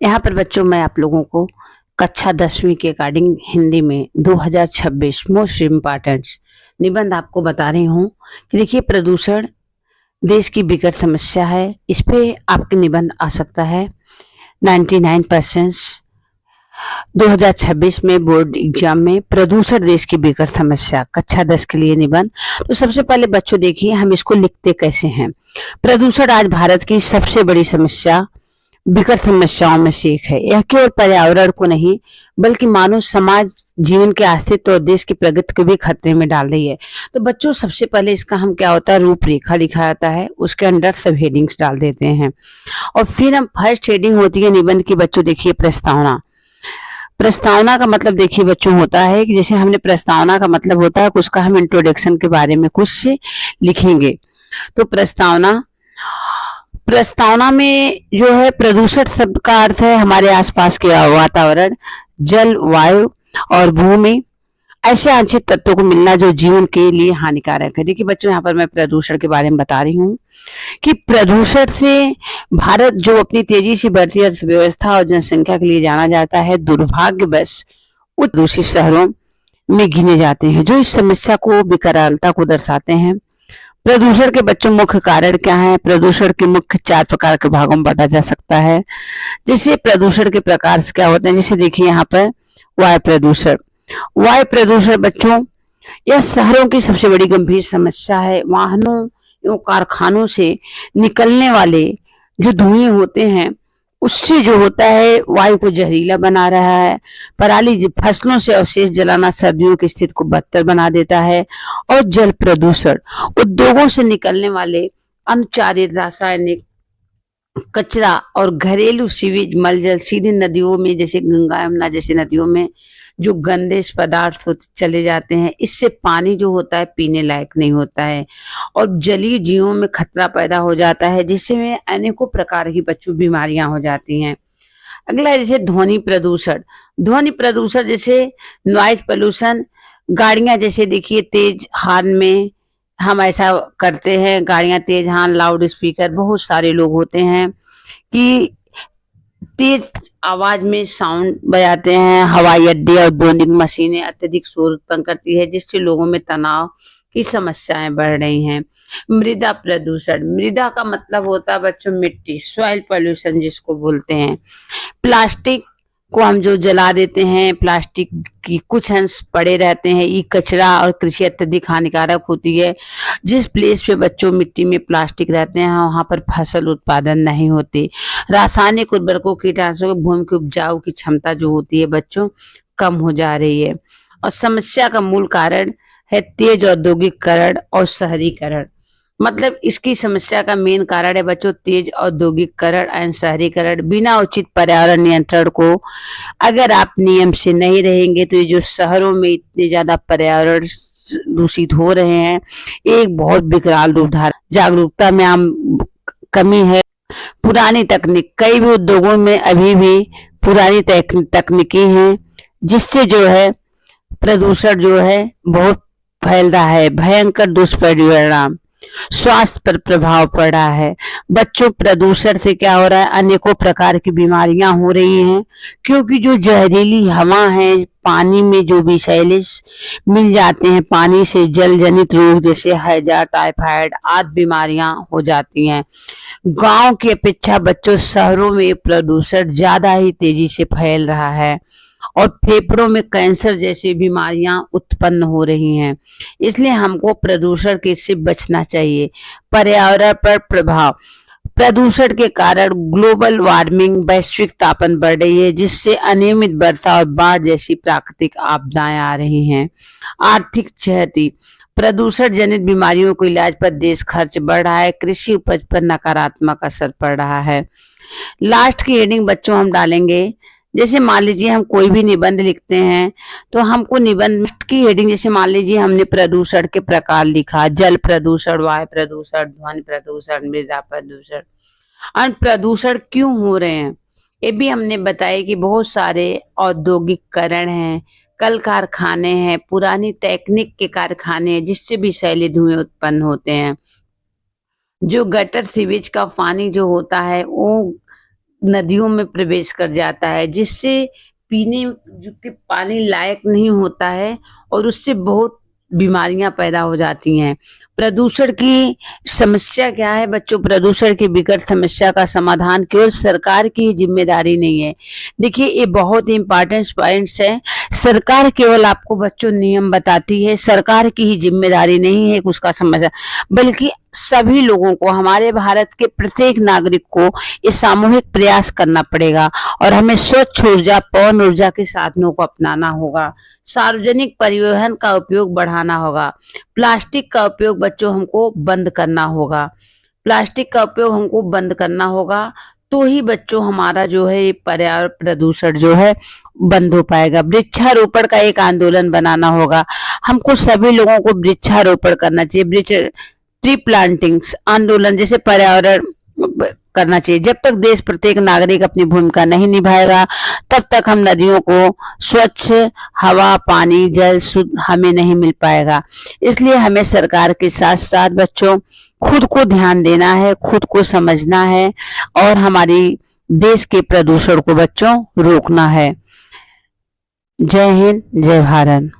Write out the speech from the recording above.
यहाँ पर बच्चों मैं आप लोगों को कक्षा 10वीं के अकॉर्डिंग हिंदी में 2026 मोस्ट इम्पॉर्टेंट निबंध आपको बता रही हूँ कि देखिए प्रदूषण देश की बिगड़ समस्या है। इस पे आपके निबंध आ सकता है 99% 2026 में बोर्ड एग्जाम में प्रदूषण देश की बिगड़ समस्या कक्षा 10 के लिए निबंध। तो सबसे पहले बच्चों देखिए हम इसको लिखते कैसे हैं। प्रदूषण आज भारत की सबसे बड़ी समस्या विकट समस्याओं में से एक है। यह केवल पर्यावरण को नहीं बल्कि मानव समाज जीवन के अस्तित्व और देश की प्रगति को भी खतरे में डाल रही है। तो बच्चों सबसे पहले इसका हम क्या होता है रूपरेखा लिखा जाता है, उसके अंदर सब हेडिंग्स डाल देते हैं और फिर हम फर्स्ट हेडिंग होती है निबंध की। बच्चों देखिए प्रस्तावना। प्रस्तावना का मतलब देखिए बच्चों होता है कि जैसे हमने प्रस्तावना का मतलब होता है उसका हम इंट्रोडक्शन के बारे में कुछ लिखेंगे। तो प्रस्तावना प्रस्तावना में जो है प्रदूषण शब्द का अर्थ है हमारे आसपास के वातावरण, जल, वायु और भूमि ऐसे आंशिक तत्वों को मिलना जो जीवन के लिए हानिकारक है। देखिए बच्चों यहाँ पर मैं प्रदूषण के बारे में बता रही हूँ कि प्रदूषण से भारत जो अपनी तेजी से बढ़ती अर्थव्यवस्था और जनसंख्या के लिए जाना जाता है, दुर्भाग्यवश उच्च दूषित शहरों में गिने जाते हैं जो इस समस्या को विकरालता को दर्शाते हैं। प्रदूषण के बच्चों मुख्य कारण क्या है? प्रदूषण के मुख्य 4 प्रकार के भागों में बांटा जा सकता है। जैसे प्रदूषण के प्रकार क्या होते हैं, जैसे देखिए यहाँ पर वायु प्रदूषण। वायु प्रदूषण बच्चों यह शहरों की सबसे बड़ी गंभीर समस्या है। वाहनों एवं कारखानों से निकलने वाले जो धुएं होते हैं उससे जो होता है वायु को जहरीला बना रहा है। पराली फसलों से अवशेष जलाना सर्दियों की स्थिति को बदतर बना देता है। और जल प्रदूषण उद्योगों से निकलने वाले अनुचारित रासायनिक कचरा और घरेलू सीवेज मलजल सीधे नदियों में जैसे गंगा यमुना जैसे नदियों में जो गंदे पदार्थ चले जाते हैं। इससे पानी जो होता है पीने लायक नहीं होता है और जलीय जीवों में खतरा पैदा हो जाता है जिससे अनेकों प्रकार की बच्चों बीमारियां हो जाती हैं। अगला जैसे ध्वनि प्रदूषण। ध्वनि प्रदूषण जैसे नॉइज पोल्यूशन, गाड़ियां जैसे देखिए तेज हॉर्न में हम ऐसा करते हैं, गाड़ियां तेज हॉर्न, लाउड स्पीकर, बहुत सारे लोग होते हैं कि तेज आवाज में साउंड बजाते हैं। हवाई अड्डे और औद्योगिक मशीनें अत्यधिक शोर उत्पन्न करती है जिससे लोगों में तनाव की समस्याएं बढ़ रही हैं। मृदा प्रदूषण। मृदा का मतलब होता है बच्चों मिट्टी, सॉइल पोल्यूशन जिसको बोलते हैं। प्लास्टिक को हम जो जला देते हैं, प्लास्टिक की कुछ अंश पड़े रहते हैं, ई कचरा और कृषि अत्यधिक हानिकारक होती है। जिस प्लेस पे बच्चों मिट्टी में प्लास्टिक रहते हैं वहां पर फसल उत्पादन नहीं होती। रासायनिक उर्वरकों कीटनाशकों भूमि की उपजाऊ की क्षमता जो होती है बच्चों कम हो जा रही है। और समस्या का मूल कारण है तेज औद्योगिकरण और शहरीकरण। मतलब इसकी समस्या का मेन कारण है बच्चों तेज औद्योगिकरण एवं शहरीकरण। बिना उचित पर्यावरण नियंत्रण को अगर आप नियम से नहीं रहेंगे तो ये जो शहरों में इतने ज्यादा पर्यावरण दूषित हो रहे हैं एक बहुत विकराल रूप धारण। जागरूकता में आम कमी है। पुरानी तकनीक, कई भी उद्योगों में अभी भी पुरानी तकनीकी हैं जिससे जो है प्रदूषण जो है बहुत फैल रहा है। भयंकर दुष्परिणाम स्वास्थ्य पर प्रभाव पड़ रहा है। बच्चों प्रदूषण से क्या हो रहा है अनेकों प्रकार की बीमारियां हो रही हैं क्योंकि जो जहरीली हवा है, पानी में जो विषैले मिल जाते हैं, पानी से जल जनित रोग जैसे हैजा, टाइफाइड आदि बीमारियां हो जाती हैं। गांव की अपेक्षा बच्चों शहरों में प्रदूषण ज्यादा ही तेजी से फैल रहा है और फेफड़ों में कैंसर जैसी बीमारियां उत्पन्न हो रही हैं। इसलिए हमको प्रदूषण के से बचना चाहिए। पर्यावरण पर प्रभाव। प्रदूषण के कारण ग्लोबल वार्मिंग वैश्विक तापन बढ़ रही है जिससे अनियमित वर्षा और बाढ़ जैसी प्राकृतिक आपदाएं आ रही हैं। आर्थिक क्षति। प्रदूषण जनित बीमारियों को इलाज पर देश खर्च बढ़ रहा है। कृषि उपज पर नकारात्मक असर पड़ रहा है। लास्ट की हेडिंग बच्चों हम डालेंगे जैसे मान लीजिए हम कोई भी निबंध लिखते हैं तो हमको निबंध की हेडिंग जैसे मान लीजिए हमने प्रदूषण के प्रकार लिखा, जल प्रदूषण, वायु प्रदूषण, ध्वनि प्रदूषण, मृदा प्रदूषण। और प्रदूषण क्यों हो रहे हैं ये भी हमने बताया कि बहुत सारे औद्योगिकरण हैं, कल कारखाने हैं, पुरानी तकनीक के कारखाने हैं जिससे भी विषैले धुएं उत्पन्न होते हैं। जो गटर सीवेज का पानी जो होता है वो नदियों में प्रवेश कर जाता है, जिससे पीने जो के पानी लायक नहीं होता है और उससे बहुत बीमारियां पैदा हो जाती हैं। प्रदूषण की समस्या क्या है बच्चों? प्रदूषण की विकट समस्या का समाधान केवल सरकार की ही जिम्मेदारी नहीं है। देखिए, ये बहुत ही इंपॉर्टेंट पॉइंट्स है। सरकार केवल आपको बच्चों नियम बताती है, सरकार की ही जिम्मेदारी नहीं है उसका समस्या, बल्कि सभी लोगों को, हमारे भारत के प्रत्येक नागरिक को ये सामूहिक प्रयास करना पड़ेगा और हमें स्वच्छ ऊर्जा, पवन ऊर्जा के साधनों को अपनाना होगा। सार्वजनिक परिवहन का उपयोग बढ़ाना होगा। प्लास्टिक का उपयोग बच्चों हमको बंद करना होगा। प्लास्टिक का उपयोग हमको बंद करना होगा, तो ही बच्चों हमारा जो है ये पर्यावरण प्रदूषण जो है बंद हो पाएगा। वृक्षारोपण का एक आंदोलन बनाना होगा। हमको सभी लोगों को वृक्षारोपण करना चाहिए। ट्री प्लांटिंग्स आंदोलन जैसे पर्यावरण करना चाहिए। जब तक देश प्रत्येक नागरिक अपनी भूमिका नहीं निभाएगा, तब तक हम नदियों को स्वच्छ हवा, पानी, जल शुद्ध हमें नहीं मिल पाएगा। इसलिए हमें सरकार के साथ साथ बच्चों खुद को ध्यान देना है, खुद को समझना है और हमारी देश के प्रदूषण को बच्चों रोकना है। जय हिंद, जय भारत।